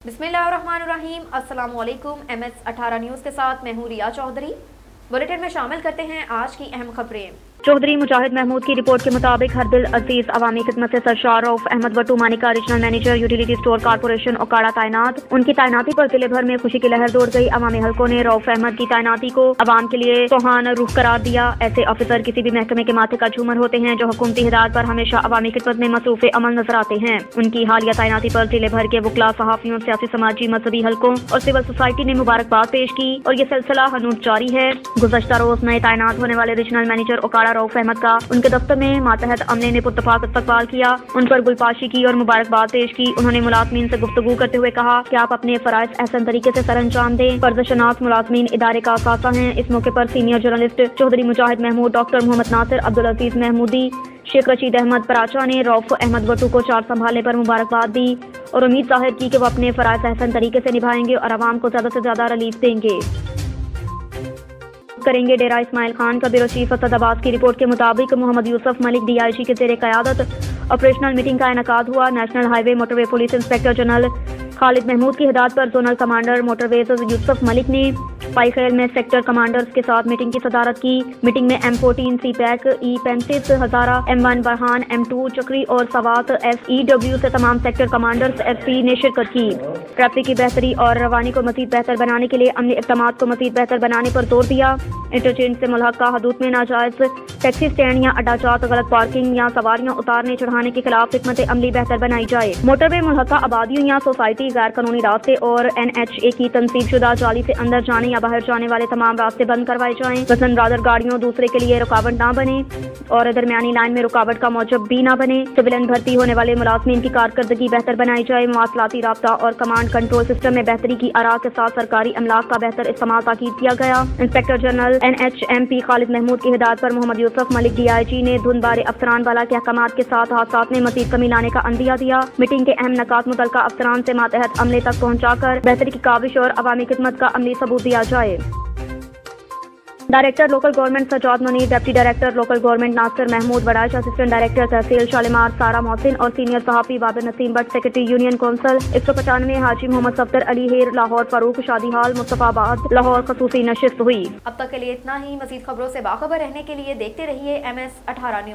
बिस्मिल्लाहिर्रहमानिर्रहीम। अस्सलामु अलैकुम। MS18 न्यूज़ के साथ मैं हूँ रिया चौधरी। बुलेटिन में शामिल करते हैं आज की अहम खबरें। चौधरी मुजाहिद महमूद की रिपोर्ट के मुताबिक हरदिल अजीज अवामी खिदमत से सरशार रऊफ अहमद वटू मानिका regional manager utility store corporation Okara तैनात। उनकी तैनाती पर जिले भर में खुशी की लहर दौड़ गई। अवामी हलकों ने रऊफ अहमद की तैनाती को अवाम के लिए सुहाना रुख करार दिया। ऐसे ऑफिसर किसी भी महकमे के माथे का झूमर होते हैं जो हुकूमती हिदायत पर हमेशा अवामी खिदमत में मसरूफ अमल नजर आते हैं। उनकी हालिया तैनाती पर जिले भर के वकला, सहाफियों, सियासी, समाजी, मजहबी हलकों और सिविल सोसाइटी ने मुबारकबाद पेश की और ये सिलसिला हनूज जारी है। गुज़श्ता रोज नए तैनात होने वाले रीजनल मैनेजर ओकाड़ा रऊफ अहमद का उनके दफ्तर में मातहत अमले ने पुरतफाक इस्तकबाल किया, उन पर गुलपाशी की और मुबारकबाद पेश की। उन्होंने मुलाजमीन से गुफ्तगू करते हुए कहा कि आप अपने फराइज एहसन तरीके से सर अंजाम दें। फर्जशनास मुलाजमीन इदारे का असासा हैं। इस मौके पर सीनियर जर्नलिस्ट चौधरी मुजाहिद महमूद, डॉक्टर मोहम्मद नासिर, अब्दुल अजीज महमूदी, शेख रशीद अहमद पराचा ने रऊफ अहमद वटू को चार्ज संभालने पर मुबारकबाद दी और उम्मीद जाहिर की कि वो अपने फराइज एहसन तरीके से निभाएंगे और आवाम को ज्यादा से ज्यादा रिलीफ देंगे करेंगे। डेरा इस्माइल खान का ब्यूरो चीफ असद अब्बास की रिपोर्ट के मुताबिक मोहम्मद यूसुफ मलिक DIG के ज़ेरे क़यादत ऑपरेशनल मीटिंग का इनेकाद हुआ। National highway motorway police inspector general Khalid Mahmood की हिदायत पर zonal commander motorways Yusuf Malik ने पाईखेल में सेक्टर कमांडर्स के साथ मीटिंग की सदारत की। मीटिंग में M14 CPAC E35 हजारा M1 बरहान M2 चक्री और सवात SEW से तमाम सेक्टर कमांडर्स FC ने शिरकत की। ट्रैफिक की बेहतरी और रवानी को मजीद बेहतर बनाने के लिए अमली इक़दामात को मजीद बेहतर बनाने पर जोर दिया। इंटरचेंज से मुल्हक़ा हदूद में नाजायज टैक्सी स्टैंड या अड्डाजात, गलत पार्किंग या सवारियां उतारने चढ़ाने के खिलाफ हिकमत अमली बेहतर बनाई जाए। मोटरवे मुल्हक़ा आबादियों या सोसाइटी, गैर कानूनी रास्ते और NHA की तनसीब शुदा जाली से अंदर जाने या बाहर जाने वाले तमाम रास्ते बंद करवाए जाएं। वजन रादर गाड़ियों दूसरे के लिए रुकावट ना बने और दरमियानी लाइन में रुकावट का मौजब भी ना बने। सिविलियन भर्ती होने वाले मुलाजमीन की कारकर्दगी बेहतर बनाई जाए। मवासलाती राब्ता और कमांड कंट्रोल सिस्टम में बेहतरी की आरा के साथ सरकारी अमलाक का बेहतर इस्तेमाल ताकीद किया गया। Inspector general NHMP Khalid Mahmood की हिदायत पर मोहम्मद यूसुफ मलिक DIG ने धुन बारे अफसरान वाला के अहकामात के साथ हादसात में मजीद कमी लाने का अंदिया दिया। मीटिंग के अहम नकात मुतल्लिका अफसरान से मातहत अमले तक पहुँचाकर बेहतरी की काविश और अवामी खिदमत का अमली सबूत दिया जाए। Director local government Sajjad Munir, deputy director local government Nasir Mahmood Waraich, assistant director tehsil Shalimar Sara Mohsin और सीनियर सहाफ़ी Babar Naseem Bhatt, secretary union council 195 Haji Mohammad Safdar Ali हेर लाहौर, फारूक शादी हाल मुस्तफाबाद लाहौर खसूसी नशिस्त हुई। अब तक के लिए इतना ही। मज़ीद खबरों से बाखबर रहने के लिए देखते रहिए MS18 न्यूज़।